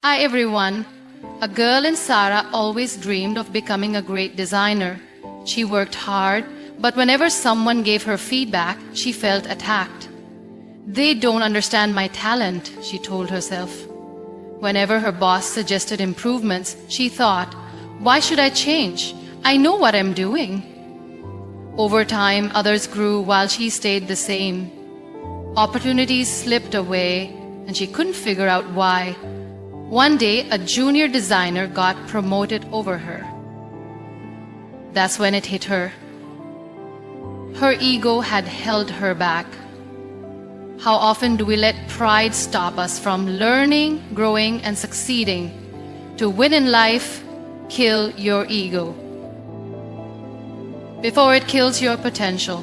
Hi everyone. A girl in Sara always dreamed of becoming a great designer. She worked hard, but whenever someone gave her feedback, she felt attacked. They don't understand my talent, she told herself. Whenever her boss suggested improvements, she thought, why should I change? I know what I'm doing. Over time, others grew while she stayed the same. Opportunities slipped away, and she couldn't figure out why. One day, a junior designer got promoted over her. That's when it hit her. Her ego had held her back. How often do we let pride stop us from learning, growing, and succeeding? To win in life, kill your ego before it kills your potential.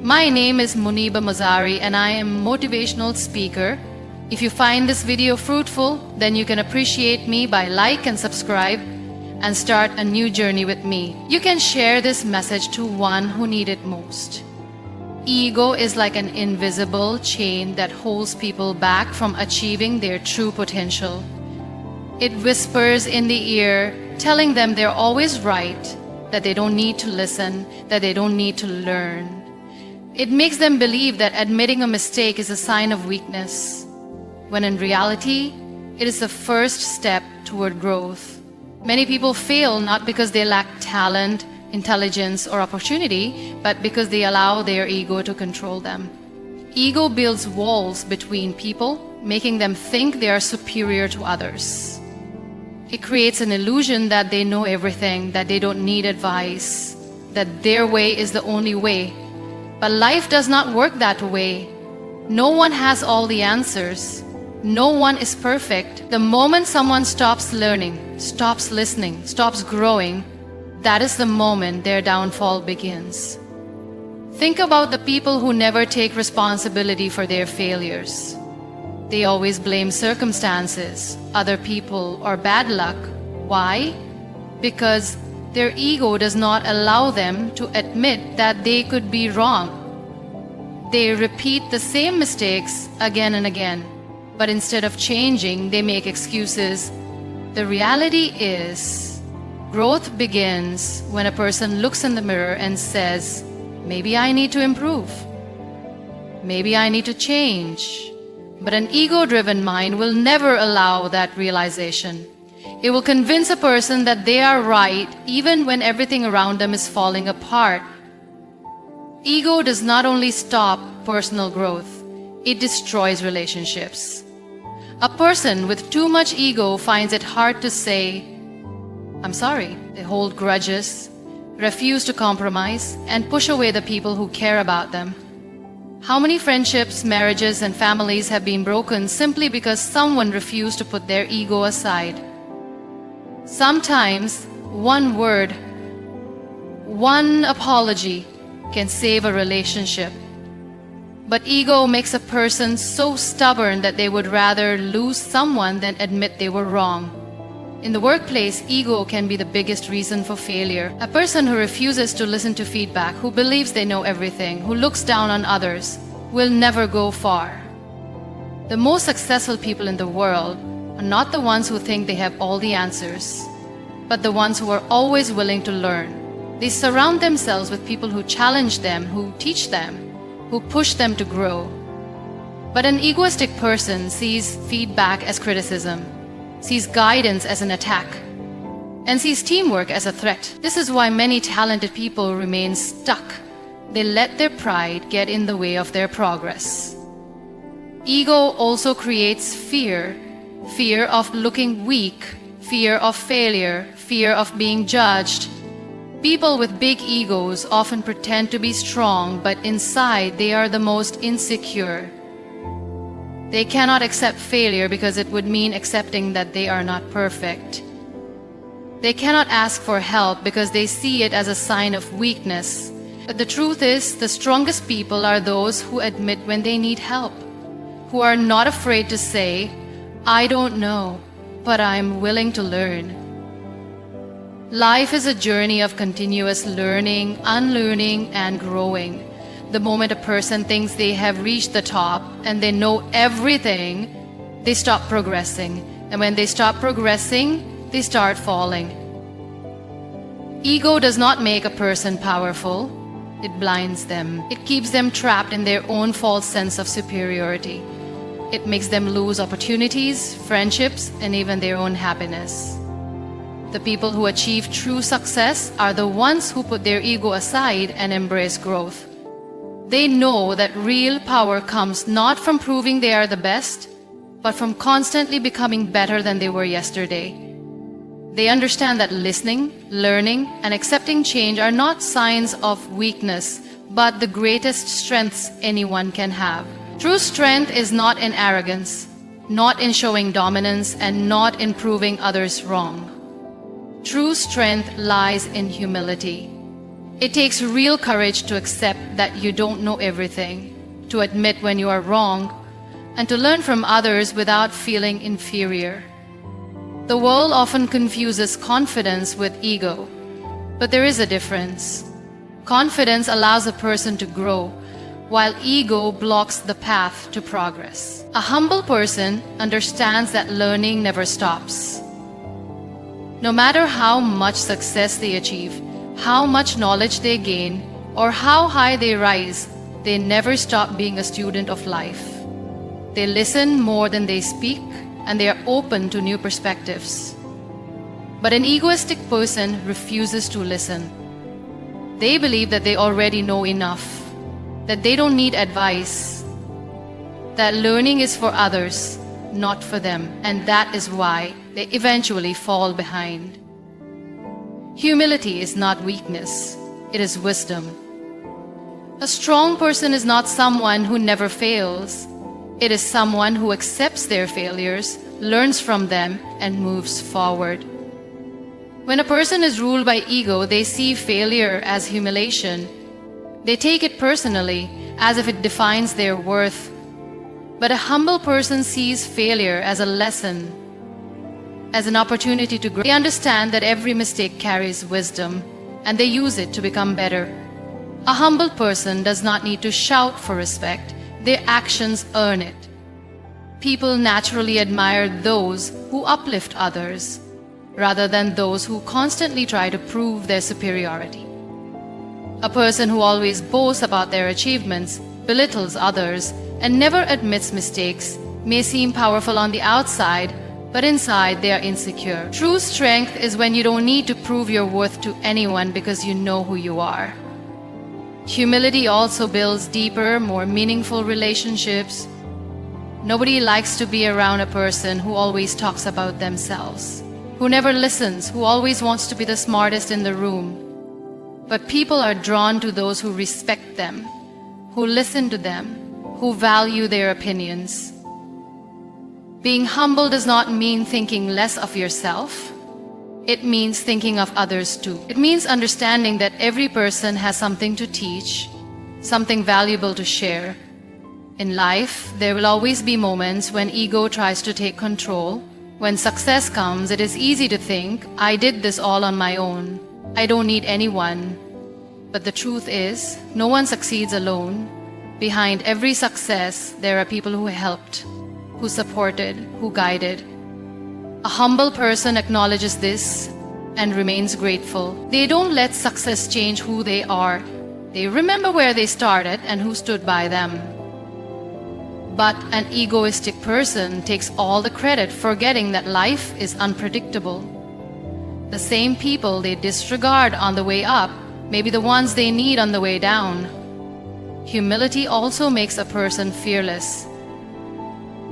My name is Muniba Mazari and I am a motivational speaker. If you find this video fruitful, then you can appreciate me by like and subscribe and start a new journey with me. You can share this message to one who needs it most. Ego is like an invisible chain that holds people back from achieving their true potential. It whispers in the ear, telling them they're always right, that they don't need to listen, that they don't need to learn. It makes them believe that admitting a mistake is a sign of weakness, when in reality, it is the first step toward growth. Many people fail not because they lack talent, intelligence, or opportunity, but because they allow their ego to control them. Ego builds walls between people, making them think they are superior to others. It creates an illusion that they know everything, that they don't need advice, that their way is the only way. But life does not work that way. No one has all the answers. No one is perfect. The moment someone stops learning, stops listening, stops growing, that is the moment their downfall begins. Think about the people who never take responsibility for their failures. They always blame circumstances, other people, or bad luck. Why? Because their ego does not allow them to admit that they could be wrong. They repeat the same mistakes again and again, but instead of changing, they make excuses. The reality is, growth begins when a person looks in the mirror and says, maybe I need to improve. Maybe I need to change. But an ego-driven mind will never allow that realization. It will convince a person that they are right even when everything around them is falling apart. Ego does not only stop personal growth, it destroys relationships. A person with too much ego finds it hard to say, I'm sorry. They hold grudges, refuse to compromise, and push away the people who care about them. How many friendships, marriages, and families have been broken simply because someone refused to put their ego aside? Sometimes one word, one apology can save a relationship. But ego makes a person so stubborn that they would rather lose someone than admit they were wrong. In the workplace, ego can be the biggest reason for failure. A person who refuses to listen to feedback, who believes they know everything, who looks down on others, will never go far. The most successful people in the world are not the ones who think they have all the answers, but the ones who are always willing to learn. They surround themselves with people who challenge them, who teach them, who push them to grow. But an egoistic person sees feedback as criticism, sees guidance as an attack, and sees teamwork as a threat. This is why many talented people remain stuck. They let their pride get in the way of their progress. Ego also creates fear. Fear of looking weak, fear of failure, fear of being judged. People with big egos often pretend to be strong, but inside they are the most insecure. They cannot accept failure because it would mean accepting that they are not perfect. They cannot ask for help because they see it as a sign of weakness. But the truth is, the strongest people are those who admit when they need help, who are not afraid to say, I don't know, but I'm willing to learn. Life is a journey of continuous learning, unlearning, and growing. The moment a person thinks they have reached the top and they know everything, they stop progressing. And when they stop progressing, they start falling. Ego does not make a person powerful. It blinds them. It keeps them trapped in their own false sense of superiority. It makes them lose opportunities, friendships, and even their own happiness. The people who achieve true success are the ones who put their ego aside and embrace growth. They know that real power comes not from proving they are the best, but from constantly becoming better than they were yesterday. They understand that listening, learning, and accepting change are not signs of weakness, but the greatest strengths anyone can have. True strength is not in arrogance, not in showing dominance, and not in proving others wrong. True strength lies in humility. It takes real courage to accept that you don't know everything, to admit when you are wrong, and to learn from others without feeling inferior. The world often confuses confidence with ego, but there is a difference. Confidence allows a person to grow, while ego blocks the path to progress. A humble person understands that learning never stops. No matter how much success they achieve, how much knowledge they gain, or how high they rise, they never stop being a student of life. They listen more than they speak, and they are open to new perspectives. But an egoistic person refuses to listen. They believe that they already know enough, that they don't need advice, that learning is for others, not for them, and that is why they eventually fall behind. Humility is not weakness, it is wisdom. A strong person is not someone who never fails. It is someone who accepts their failures, learns from them, and moves forward. When a person is ruled by ego, they see failure as humiliation. They take it personally, as if it defines their worth. But a humble person sees failure as a lesson, as an opportunity to grow. They understand that every mistake carries wisdom, and they use it to become better. A humble person does not need to shout for respect. Their actions earn it. People naturally admire those who uplift others, rather than those who constantly try to prove their superiority. A person who always boasts about their achievements, belittles others, and never admits mistakes may seem powerful on the outside, but inside they are insecure. True strength is when you don't need to prove your worth to anyone because you know who you are. Humility also builds deeper, more meaningful relationships. Nobody likes to be around a person who always talks about themselves, who never listens, who always wants to be the smartest in the room. But people are drawn to those who respect them, who listen to them, who value their opinions. Being humble does not mean thinking less of yourself. It means thinking of others too. It means understanding that every person has something to teach, something valuable to share. In life, there will always be moments when ego tries to take control. When success comes, it is easy to think, I did this all on my own. I don't need anyone. But the truth is, no one succeeds alone. Behind every success, there are people who helped, who supported, who guided. A humble person acknowledges this and remains grateful. They don't let success change who they are. They remember where they started and who stood by them. But an egoistic person takes all the credit, forgetting that life is unpredictable. The same people they disregard on the way up may be the ones they need on the way down. Humility also makes a person fearless.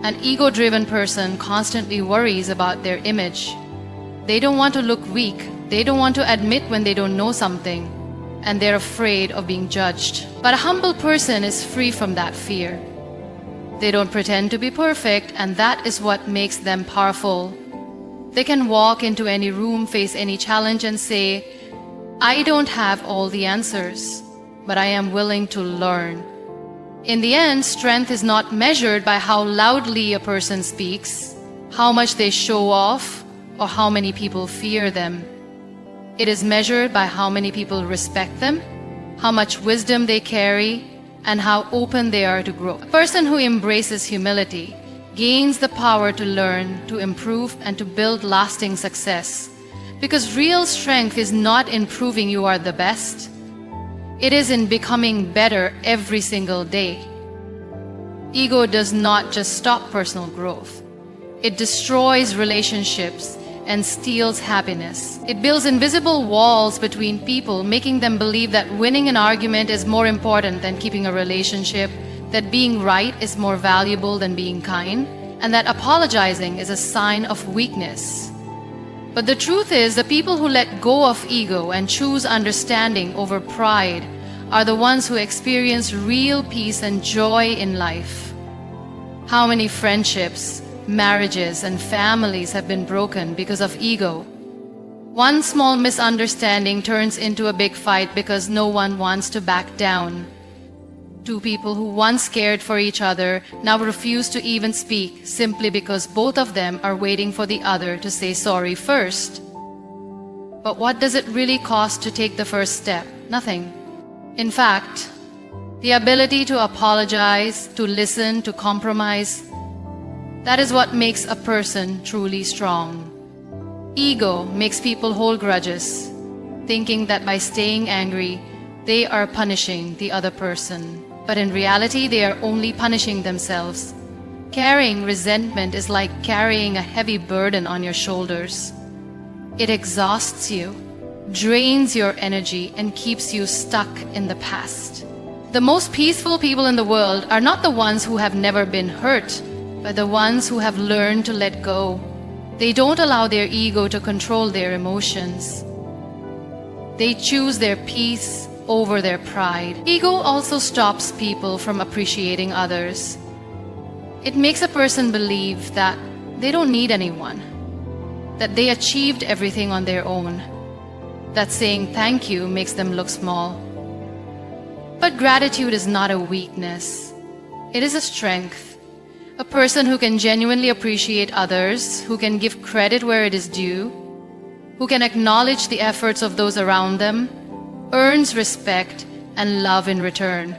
An ego-driven person constantly worries about their image. They don't want to look weak. They don't want to admit when they don't know something, and they're afraid of being judged. But a humble person is free from that fear. They don't pretend to be perfect, and that is what makes them powerful. They can walk into any room, face any challenge, and say, I don't have all the answers, but I am willing to learn. In the end, strength is not measured by how loudly a person speaks, how much they show off, or how many people fear them. It is measured by how many people respect them, how much wisdom they carry, and how open they are to grow. A person who embraces humility gains the power to learn, to improve, and to build lasting success. Because real strength is not in proving you are the best. It is in becoming better every single day. Ego does not just stop personal growth. It destroys relationships and steals happiness. It builds invisible walls between people, making them believe that winning an argument is more important than keeping a relationship, that being right is more valuable than being kind, and that apologizing is a sign of weakness. But the truth is, the people who let go of ego and choose understanding over pride are the ones who experience real peace and joy in life. How many friendships, marriages, and families have been broken because of ego? One small misunderstanding turns into a big fight because no one wants to back down. Two people who once cared for each other now refuse to even speak simply because both of them are waiting for the other to say sorry first. But what does it really cost to take the first step? Nothing. In fact, the ability to apologize, to listen, to compromise, that is what makes a person truly strong. Ego makes people hold grudges, thinking that by staying angry, they are punishing the other person. But in reality, they are only punishing themselves. Carrying resentment is like carrying a heavy burden on your shoulders. It exhausts you, drains your energy, and keeps you stuck in the past. The most peaceful people in the world are not the ones who have never been hurt, but the ones who have learned to let go. They don't allow their ego to control their emotions. They choose their peace over their pride. Ego also stops people from appreciating others. It makes a person believe that they don't need anyone, that they achieved everything on their own, that saying thank you makes them look small. But gratitude is not a weakness. It is a strength. A person who can genuinely appreciate others, who can give credit where it is due, who can acknowledge the efforts of those around them, earns respect and love in return.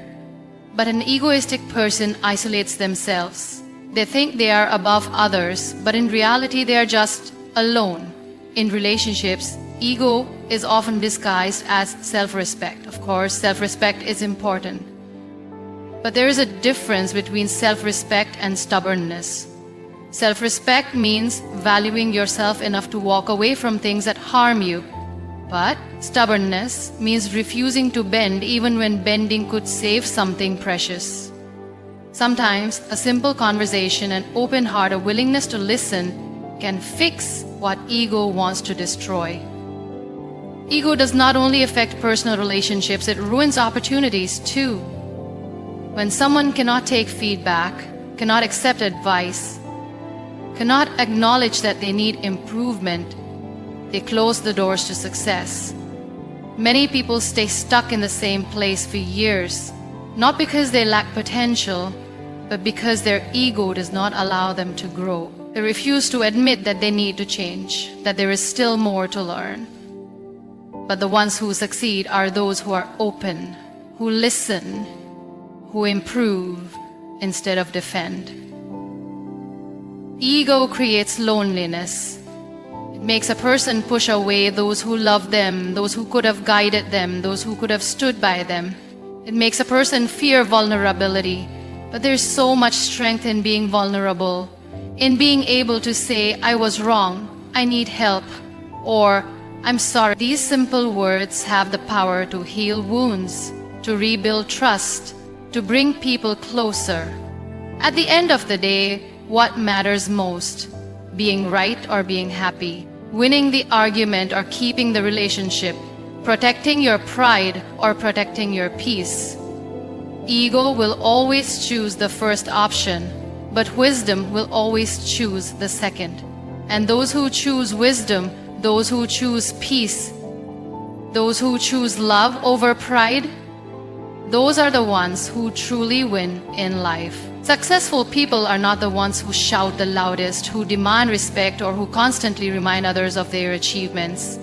But an egoistic person isolates themselves. They think they are above others, but in reality they are just alone. In relationships, ego is often disguised as self-respect. Of course, self-respect is important. But there is a difference between self-respect and stubbornness. Self-respect means valuing yourself enough to walk away from things that harm you. But stubbornness means refusing to bend even when bending could save something precious. Sometimes a simple conversation, an open heart, a willingness to listen can fix what ego wants to destroy. Ego does not only affect personal relationships, it ruins opportunities too. When someone cannot take feedback, cannot accept advice, cannot acknowledge that they need improvement, they close the doors to success. Many people stay stuck in the same place for years, not because they lack potential, but because their ego does not allow them to grow. They refuse to admit that they need to change, that there is still more to learn. But the ones who succeed are those who are open, who listen, who improve instead of defend. Ego creates loneliness. It makes a person push away those who love them, those who could have guided them, those who could have stood by them. It makes a person fear vulnerability. But there's so much strength in being vulnerable, in being able to say, I was wrong, I need help, or I'm sorry. These simple words have the power to heal wounds, to rebuild trust, to bring people closer. At the end of the day, what matters most? Being right or being happy? Winning the argument or keeping the relationship? Protecting your pride or protecting your peace? Ego will always choose the first option, but wisdom will always choose the second. And those who choose wisdom, those who choose peace, those who choose love over pride, those are the ones who truly win in life. Successful people are not the ones who shout the loudest, who demand respect, or who constantly remind others of their achievements.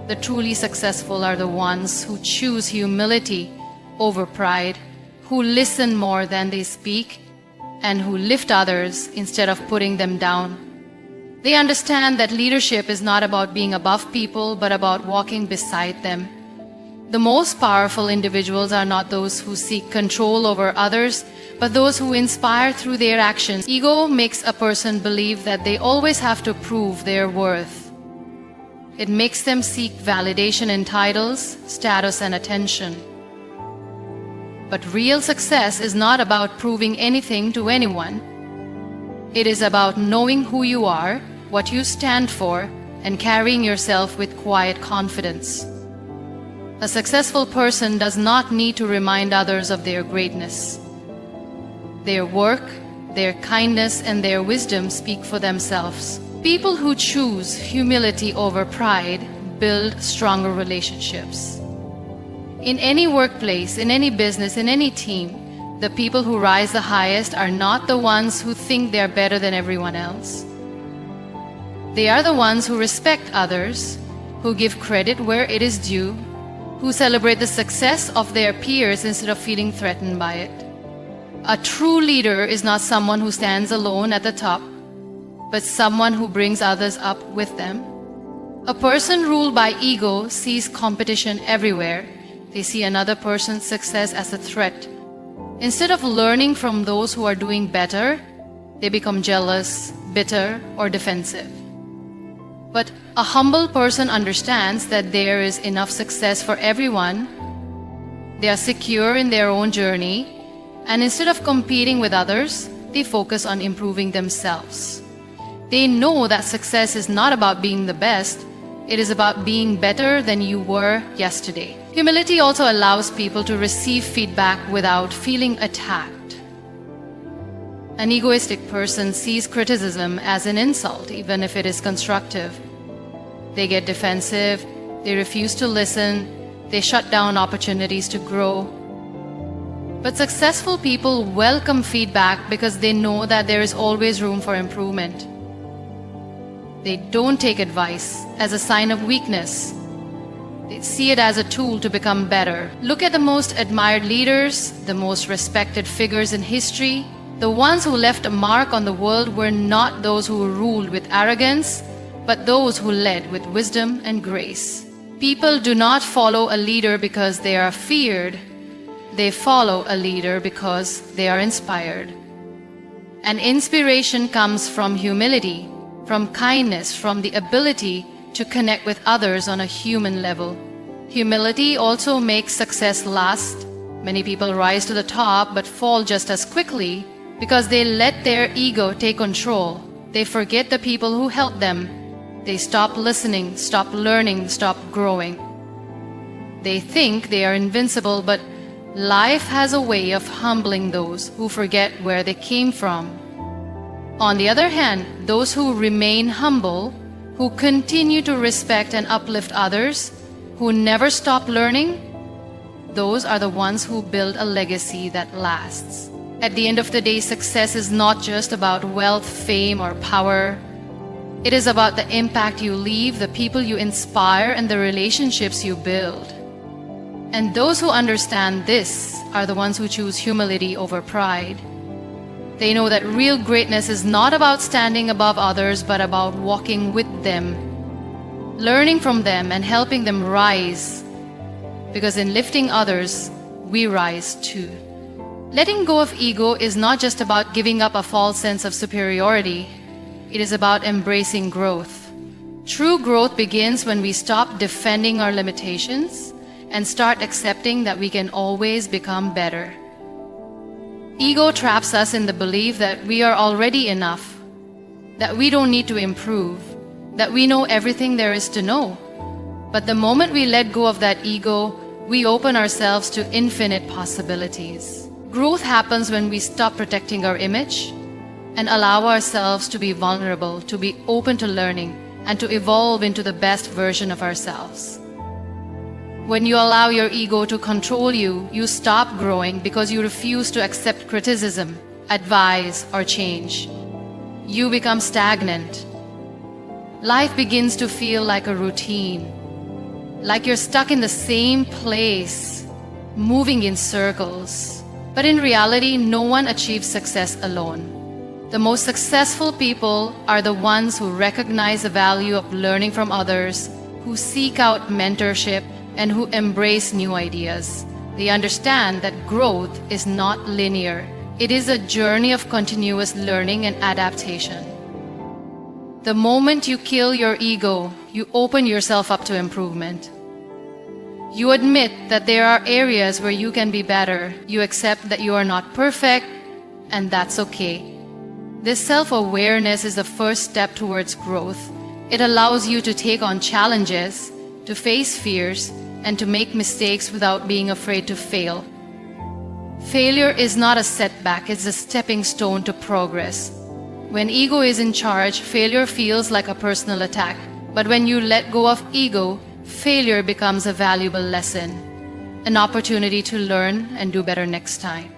The truly successful are the ones who choose humility over pride, who listen more than they speak, and who lift others instead of putting them down. They understand that leadership is not about being above people, but about walking beside them. The most powerful individuals are not those who seek control over others, but those who inspire through their actions. Ego makes a person believe that they always have to prove their worth. It makes them seek validation in titles, status, and attention. But real success is not about proving anything to anyone. It is about knowing who you are, what you stand for, and carrying yourself with quiet confidence. A successful person does not need to remind others of their greatness. Their work, their kindness, and their wisdom speak for themselves. People who choose humility over pride build stronger relationships. In any workplace, in any business, in any team, the people who rise the highest are not the ones who think they are better than everyone else. They are the ones who respect others, who give credit where it is due, who celebrate the success of their peers instead of feeling threatened by it. A true leader is not someone who stands alone at the top, but someone who brings others up with them. A person ruled by ego sees competition everywhere. They see another person's success as a threat. Instead of learning from those who are doing better, they become jealous, bitter, or defensive. But a humble person understands that there is enough success for everyone. They are secure in their own journey, and instead of competing with others, they focus on improving themselves. They know that success is not about being the best, it is about being better than you were yesterday. Humility also allows people to receive feedback without feeling attacked. An egoistic person sees criticism as an insult, even if it is constructive. They get defensive, they refuse to listen, they shut down opportunities to grow. But successful people welcome feedback because they know that there is always room for improvement. They don't take advice as a sign of weakness. They see it as a tool to become better. Look at the most admired leaders, the most respected figures in history. The ones who left a mark on the world were not those who ruled with arrogance, but those who led with wisdom and grace. People do not follow a leader because they are feared. They follow a leader because they are inspired. And inspiration comes from humility, from kindness, from the ability to connect with others on a human level. Humility also makes success last. Many people rise to the top but fall just as quickly because they let their ego take control. They forget the people who helped them. They stop listening, stop learning, stop growing. They think they are invincible, but life has a way of humbling those who forget where they came from. On the other hand, those who remain humble, who continue to respect and uplift others, who never stop learning, those are the ones who build a legacy that lasts. At the end of the day, success is not just about wealth, fame, or power. It is about the impact you leave, the people you inspire, and the relationships you build. And those who understand this are the ones who choose humility over pride. They know that real greatness is not about standing above others, but about walking with them, learning from them and helping them rise. Because in lifting others, we rise too. Letting go of ego is not just about giving up a false sense of superiority. It is about embracing growth. True growth begins when we stop defending our limitations and start accepting that we can always become better. Ego traps us in the belief that we are already enough, that we don't need to improve, that we know everything there is to know. But the moment we let go of that ego, we open ourselves to infinite possibilities. Growth happens when we stop protecting our image and allow ourselves to be vulnerable, to be open to learning, and to evolve into the best version of ourselves. When you allow your ego to control you, you stop growing because you refuse to accept criticism, advice, or change. You become stagnant. Life begins to feel like a routine, like you're stuck in the same place, moving in circles. But in reality, no one achieves success alone. The most successful people are the ones who recognize the value of learning from others, who seek out mentorship, and who embrace new ideas. They understand that growth is not linear. It is a journey of continuous learning and adaptation. The moment you kill your ego, you open yourself up to improvement. You admit that there are areas where you can be better. You accept that you are not perfect, and that's okay. This self-awareness is the first step towards growth. It allows you to take on challenges, to face fears, and to make mistakes without being afraid to fail. Failure is not a setback, it's a stepping stone to progress. When ego is in charge, failure feels like a personal attack. But when you let go of ego, failure becomes a valuable lesson, an opportunity to learn and do better next time.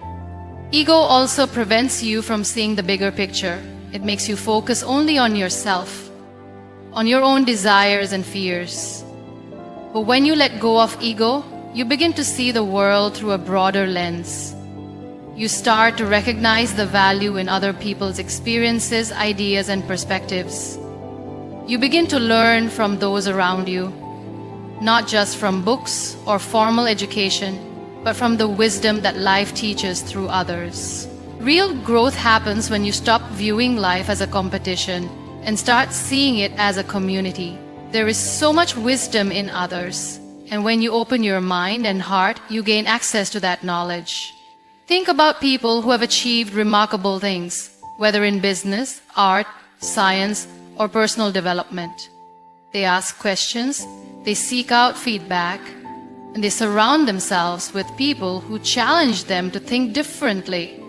Ego also prevents you from seeing the bigger picture. It makes you focus only on yourself, on your own desires and fears. But when you let go of ego, you begin to see the world through a broader lens. You start to recognize the value in other people's experiences, ideas, and perspectives. You begin to learn from those around you, not just from books or formal education, but from the wisdom that life teaches through others. Real growth happens when you stop viewing life as a competition and start seeing it as a community. There is so much wisdom in others, and when you open your mind and heart, you gain access to that knowledge. Think about people who have achieved remarkable things, whether in business, art, science, or personal development. They ask questions, they seek out feedback, and they surround themselves with people who challenge them to think differently.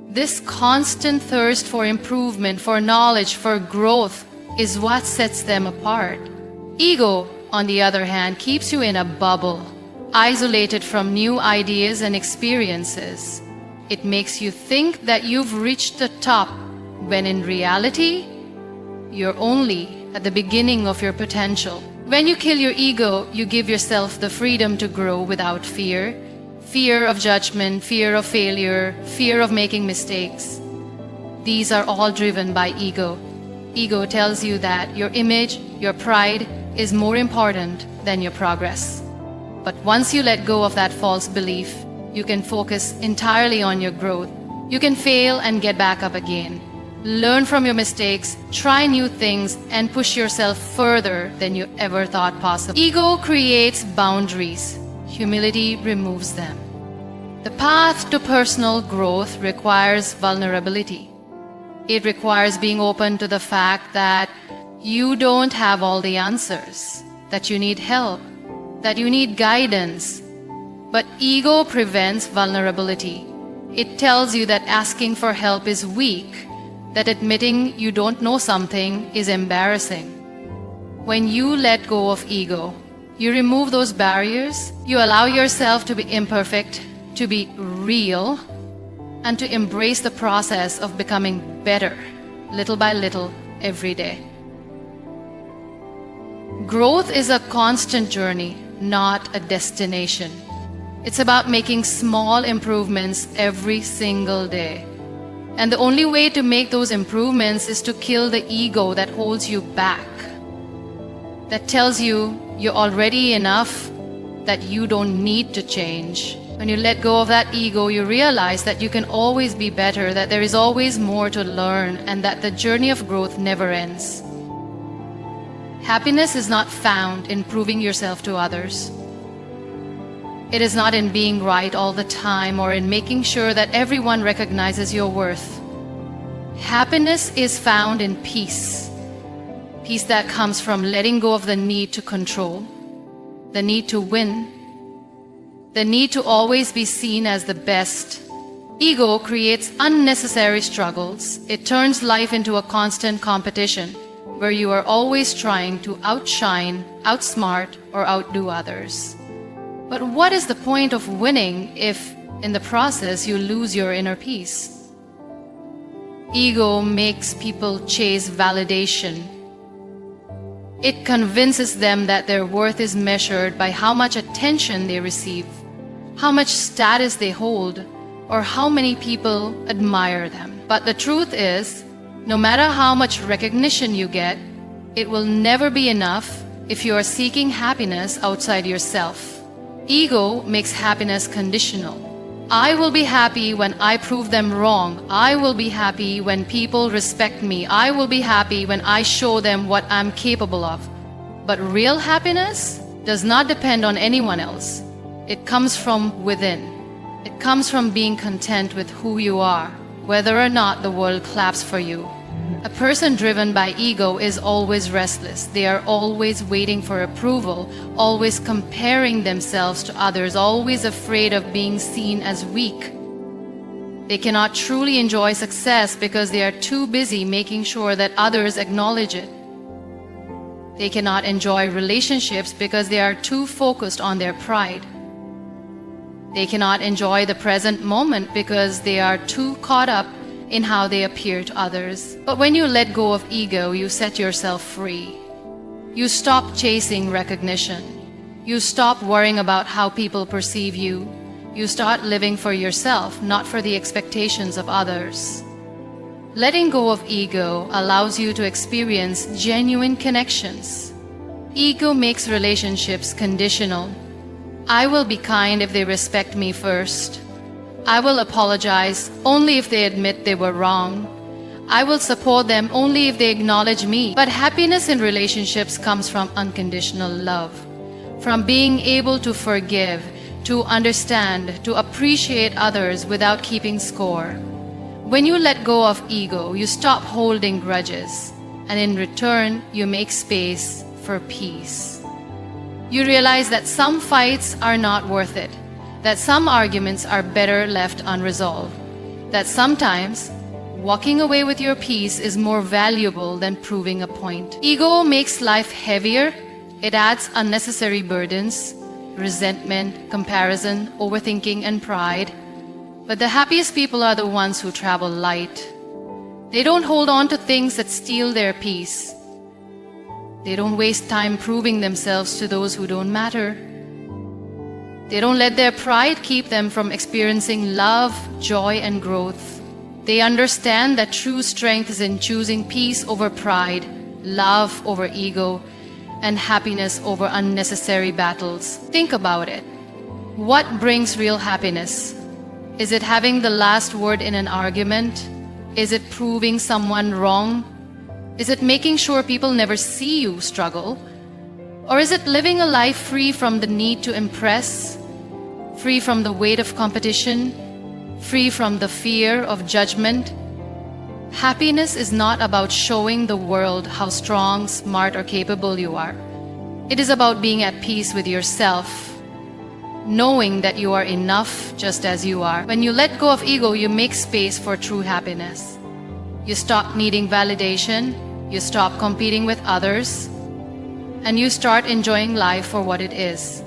This constant thirst for improvement, for knowledge, for growth is what sets them apart. Ego, on the other hand, keeps you in a bubble, isolated from new ideas and experiences. It makes you think that you've reached the top, when in reality, you're only at the beginning of your potential. When you kill your ego, you give yourself the freedom to grow without fear. Fear of judgment, fear of failure, fear of making mistakes. These are all driven by ego. Ego tells you that your image, your pride, is more important than your progress. But once you let go of that false belief, you can focus entirely on your growth. You can fail and get back up again. Learn from your mistakes, try new things, and push yourself further than you ever thought possible. Ego creates boundaries. Humility removes them. The path to personal growth requires vulnerability. It requires being open to the fact that you don't have all the answers, that you need help, that you need guidance. But ego prevents vulnerability. It tells you that asking for help is weak, that admitting you don't know something is embarrassing. When you let go of ego, you remove those barriers, you allow yourself to be imperfect, to be real, and to embrace the process of becoming better, little by little, every day. Growth is a constant journey, not a destination. It's about making small improvements every single day. And the only way to make those improvements is to kill the ego that holds you back, that tells you you're already enough, that you don't need to change. When you let go of that ego, you realize that you can always be better, that there is always more to learn, and that the journey of growth never ends. Happiness is not found in proving yourself to others. It is not in being right all the time or in making sure that everyone recognizes your worth. Happiness is found in peace. Peace that comes from letting go of the need to control, the need to win, the need to always be seen as the best. Ego creates unnecessary struggles. It turns life into a constant competition where you are always trying to outshine, outsmart, or outdo others. But what is the point of winning if, in the process, you lose your inner peace? Ego makes people chase validation. It convinces them that their worth is measured by how much attention they receive, how much status they hold, or how many people admire them. But the truth is, no matter how much recognition you get, it will never be enough if you are seeking happiness outside yourself. Ego makes happiness conditional. I will be happy when I prove them wrong. I will be happy when people respect me. I will be happy when I show them what I'm capable of. But real happiness does not depend on anyone else. It comes from within. It comes from being content with who you are, whether or not the world claps for you. A person driven by ego is always restless. They are always waiting for approval, always comparing themselves to others, always afraid of being seen as weak. They cannot truly enjoy success because they are too busy making sure that others acknowledge it. They cannot enjoy relationships because they are too focused on their pride. They cannot enjoy the present moment because they are too caught up in how they appear to others. But when you let go of ego, you set yourself free. You stop chasing recognition. You stop worrying about how people perceive you. You start living for yourself, not for the expectations of others. Letting go of ego allows you to experience genuine connections. Ego makes relationships conditional. I will be kind if they respect me first. I will apologize only if they admit they were wrong. I will support them only if they acknowledge me. But happiness in relationships comes from unconditional love, from being able to forgive, to understand, to appreciate others without keeping score. When you let go of ego, you stop holding grudges, and in return, you make space for peace. You realize that some fights are not worth it, that some arguments are better left unresolved, that sometimes walking away with your peace is more valuable than proving a point. Ego makes life heavier. It adds unnecessary burdens, resentment, comparison, overthinking, and pride. But the happiest people are the ones who travel light. They don't hold on to things that steal their peace. They don't waste time proving themselves to those who don't matter. They don't let their pride keep them from experiencing love, joy, and growth. They understand that true strength is in choosing peace over pride, love over ego, and happiness over unnecessary battles. Think about it. What brings real happiness? Is it having the last word in an argument? Is it proving someone wrong? Is it making sure people never see you struggle? Or is it living a life free from the need to impress, free from the weight of competition, free from the fear of judgment? Happiness is not about showing the world how strong, smart, or capable you are. It is about being at peace with yourself, knowing that you are enough just as you are. When you let go of ego, you make space for true happiness. You stop needing validation, you stop competing with others, and you start enjoying life for what it is.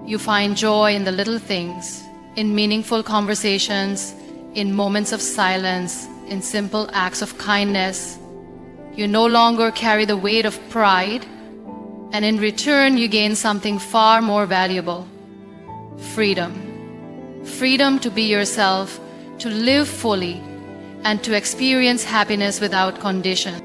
You find joy in the little things, in meaningful conversations, in moments of silence, in simple acts of kindness. You no longer carry the weight of pride, and in return you gain something far more valuable: freedom. Freedom to be yourself, to live fully, and to experience happiness without condition.